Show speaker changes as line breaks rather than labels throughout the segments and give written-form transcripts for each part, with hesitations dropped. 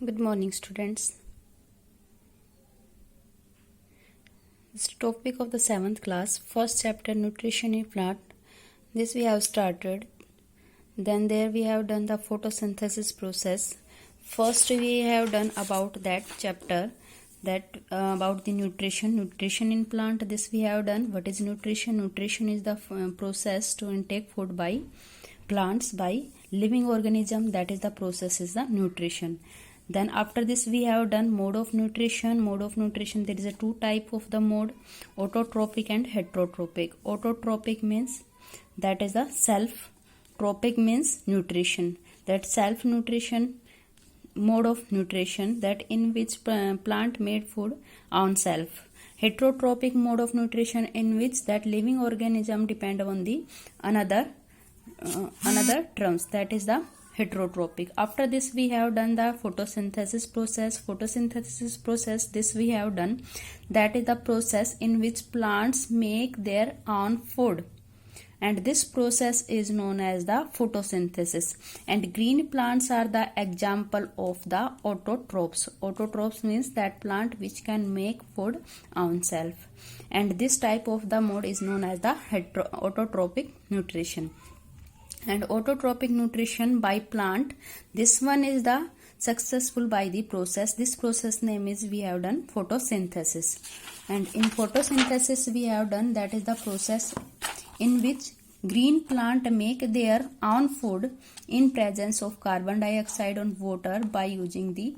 Good morning, students. This topic of the 7th class, first chapter, nutrition in plant. This we have started. Then there we have done the photosynthesis process. First we have done about that chapter, that about the nutrition in plant. This we have done. What is nutrition? Nutrition is the process to intake food by plants by living organism. That is the process is the nutrition. Then after this we have done mode of nutrition. There is a two type of the mode, autotrophic and heterotrophic. Autotrophic means that is the self, tropic means nutrition, that self nutrition mode of nutrition, that in which plant made food on self. Heterotrophic mode of nutrition in which that living organism depend on the another terms, that is the heterotrophic. After this we have done the photosynthesis process. This we have done, that is the process in which plants make their own food, and this process is known as the photosynthesis. And green plants are the example of the autotrophs means that plant which can make food on self, and this type of the mode is known as the autotrophic nutrition. And autotrophic nutrition by plant, this one is the successful by the process. This process name is we have done photosynthesis. And in photosynthesis we have done, that is the process in which green plant make their own food in presence of carbon dioxide and water by using the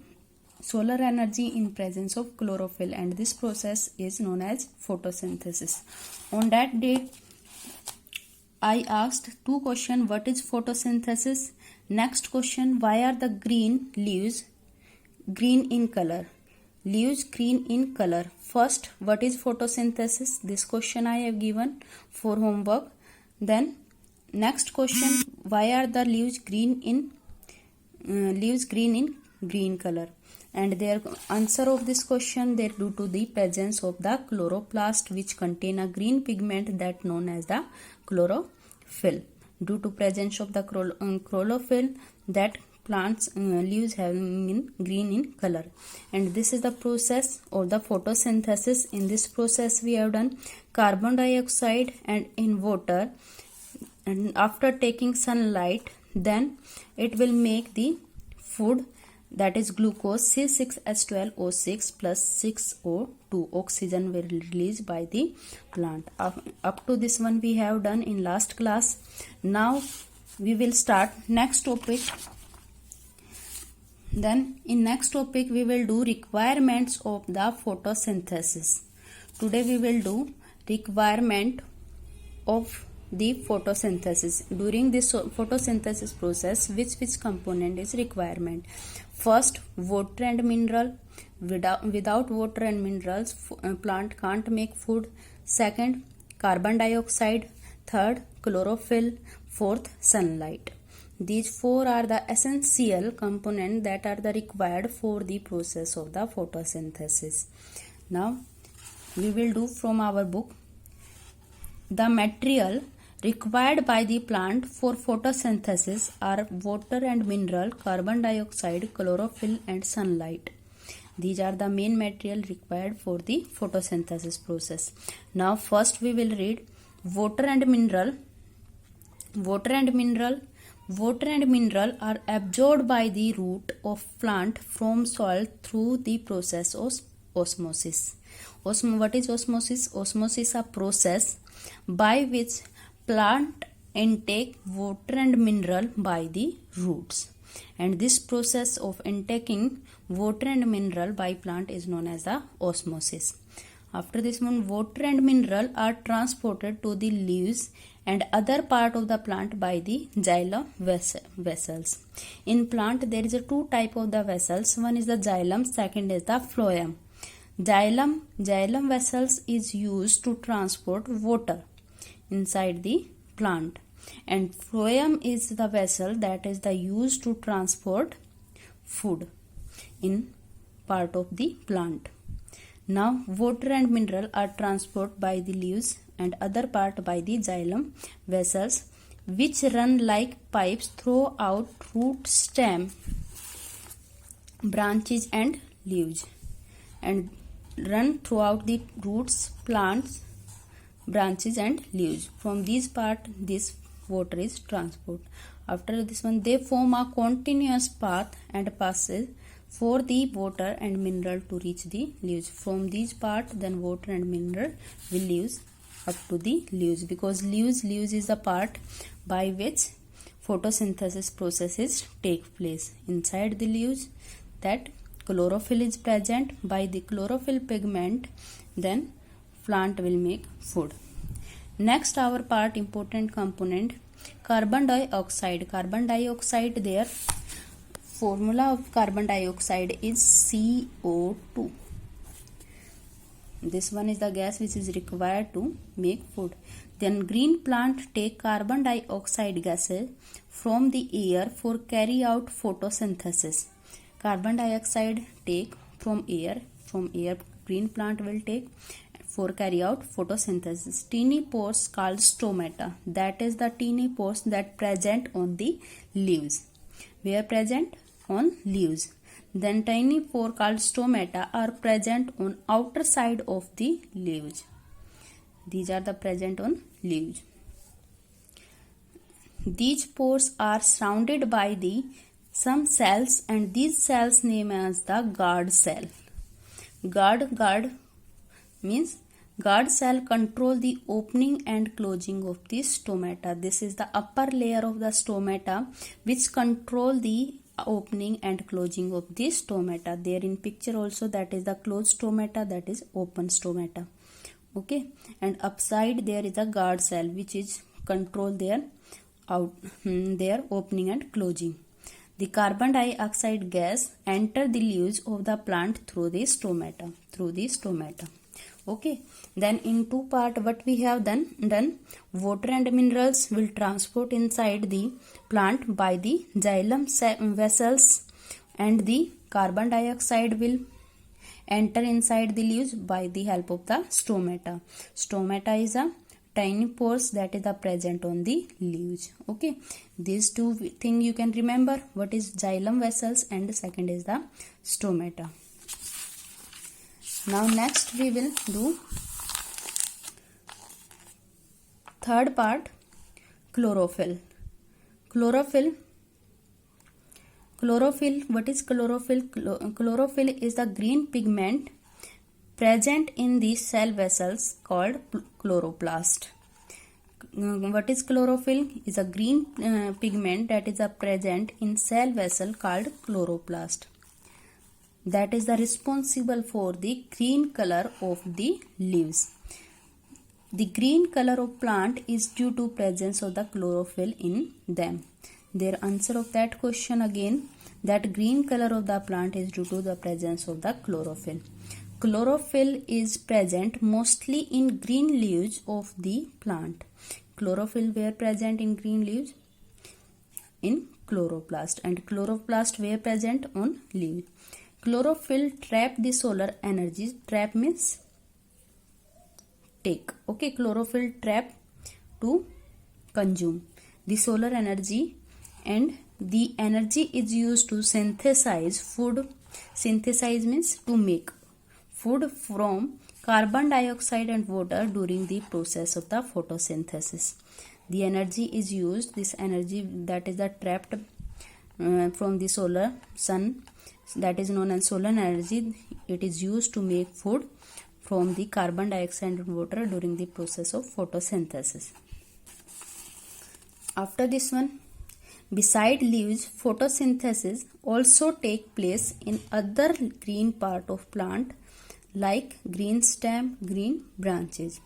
solar energy in presence of chlorophyll, and this process is known as photosynthesis. On that day I asked two questions. What is photosynthesis? Next question, why are the green leaves green in color? Leaves green in color. First, what is photosynthesis? This question I have given for homework. Then next question, why are the leaves green in green color? And their answer of this question, they due to the presence of the chloroplast which contain a green pigment that known as the chlorophyll. Due to presence of the chlorophyll, that plants leaves having in green in color. And this is the process of the photosynthesis. In this process we have done carbon dioxide and in water, and after taking sunlight, then it will make the food, that is glucose C6H12O6 plus 6O2, oxygen will release by the plant. Up to this one we have done in last class. Now we will start next topic. Then in next topic we will do requirements of the photosynthesis. Today we will do requirement of the photosynthesis. During this photosynthesis process, which component is requirement? First, water and mineral. Without water and minerals, plant can't make food. Second, carbon dioxide. Third, chlorophyll. Fourth, sunlight. These four are the essential components that are the required for the process of the photosynthesis. Now we will do from our book. The material required by the plant for photosynthesis are water and mineral, carbon dioxide, chlorophyll and sunlight. These are the main material required for the photosynthesis process. Now first we will read water and mineral. Water and mineral are absorbed by the root of plant from soil through the process of osmosis. What is osmosis? Osmosis is a process by which plant intake water and mineral by the roots, and this process of intaking water and mineral by plant is known as the osmosis. After this one, water and mineral are transported to the leaves and other part of the plant by the xylem vessels. In plant there is a two type of the vessels. One is the xylem, second is the phloem. Xylem vessels is used to transport water inside the plant, and phloem is the vessel that is the used to transport food in part of the plant. Now water and mineral are transported by the leaves and other part by the xylem vessels, which run like pipes throughout root stem branches and leaves, and run throughout the roots, plants, branches and leaves. From these part this water is transport. After this one, they form a continuous path and passes for the water and mineral to reach the leaves. From these part, then water and mineral will leaves up to the leaves, because leaves is the part by which photosynthesis processes take place. Inside the leaves, that chlorophyll is present. By the chlorophyll pigment, then plant will make food. Next, our part important component, carbon dioxide. Carbon dioxide, their formula of carbon dioxide is CO2. This one is the gas which is required to make food. Then green plant take carbon dioxide gases from the air for carry out photosynthesis. Carbon dioxide take from air green plant will take for carry out photosynthesis. Teeny pores called stomata, that is the teeny pores that present on the leaves. Where present? On leaves. Then tiny pore called stomata are present on outer side of the leaves. These are the present on leaves. These pores are surrounded by the some cells, and these cells name as the guard cell. Guard means guard cell control the opening and closing of the stomata. This is the upper layer of the stomata which control the opening and closing of the stomata. There in picture also, that is the closed stomata, that is open stomata. Okay, and upside there is a guard cell which is control their opening and closing. The carbon dioxide gas enter the leaves of the plant through the stomata. Okay, then in two part what we have done, water and minerals will transport inside the plant by the xylem vessels, and the carbon dioxide will enter inside the leaves by the help of the stomata. Stomata is a tiny pores that is the present on the leaves. Okay, these two thing you can remember, what is xylem vessels and second is the stomata. Now next we will do third part, chlorophyll. Chlorophyll, what is chlorophyll? Chlorophyll is the green pigment present in the cell vessels called chloroplast. What is chlorophyll? Is a green pigment that is present in cell vessel called chloroplast. That is the responsible for the green color of the leaves. The green color of plant is due to presence of the chlorophyll in them. Their answer of that question again, that green color of the plant is due to the presence of the chlorophyll. Chlorophyll is present mostly in green leaves of the plant. Chlorophyll were present in green leaves? In chloroplast. And chloroplast were present on leaves. Chlorophyll trap the solar energy. Trap means take. Okay, chlorophyll trap to consume the solar energy, and the energy is used to synthesize food. Synthesize means to make food from carbon dioxide and water during the process of the photosynthesis. The energy is used, this energy that is the trapped from the solar sun, that is known as solar energy. It is used to make food from the carbon dioxide and water during the process of photosynthesis. After this one, beside leaves, photosynthesis also take place in other green part of plant like green stem, green branches.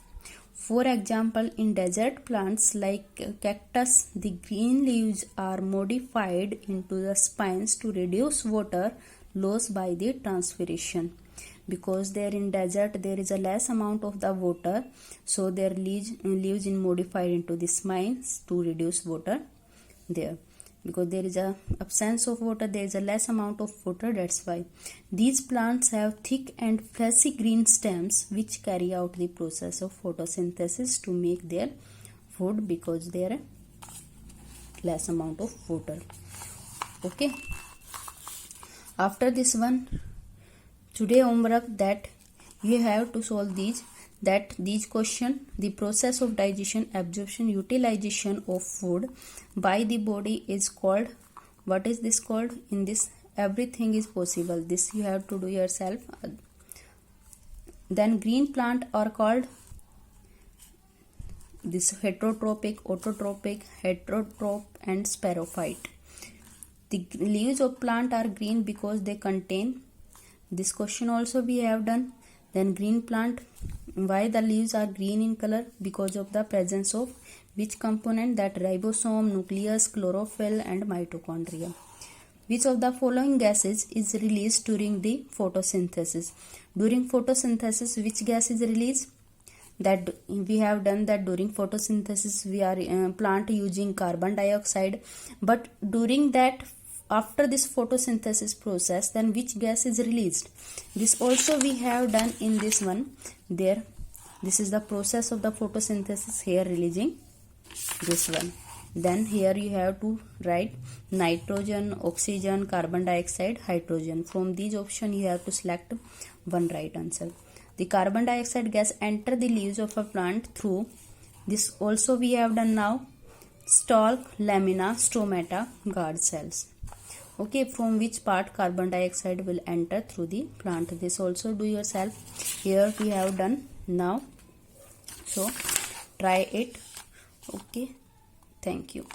For example, in desert plants like cactus, the green leaves are modified into the spines to reduce water loss by the transpiration. Because there in desert there is a less amount of the water, so their leaves is modified into the spines to reduce water there. Because there is a absence of water, there is a less amount of water, that's why. These plants have thick and fleshy green stems which carry out the process of photosynthesis to make their food, because there are less amount of water. Okay. After this one, today homework that you have to solve these question. The process of digestion, absorption, utilization of food by the body is called, what is this called? In this everything is possible. This you have to do yourself. Then green plant are called this heterotrophic, autotrophic, heterotroph and sporophyte. The leaves of plant are green because they contain, this question also we have done. Then green plant, why the leaves are green in color? Because of the presence of which component? That ribosome, nucleus, chlorophyll and mitochondria. Which of the following gases is released during the photosynthesis? During photosynthesis, which gas is released? That we have done that during photosynthesis we are plant using carbon dioxide, but during that, after this photosynthesis process, then which gas is released? This also we have done in this one. There, this is the process of the photosynthesis, here releasing this one. Then here you have to write nitrogen, oxygen, carbon dioxide, hydrogen. From these options you have to select one right answer. The carbon dioxide gas enter the leaves of a plant through, this also we have done now, stalk, lamina, stomata, guard cells. Okay, from which part carbon dioxide will enter through the plant? This also do yourself. Here we have done now. So try it. Okay, thank you.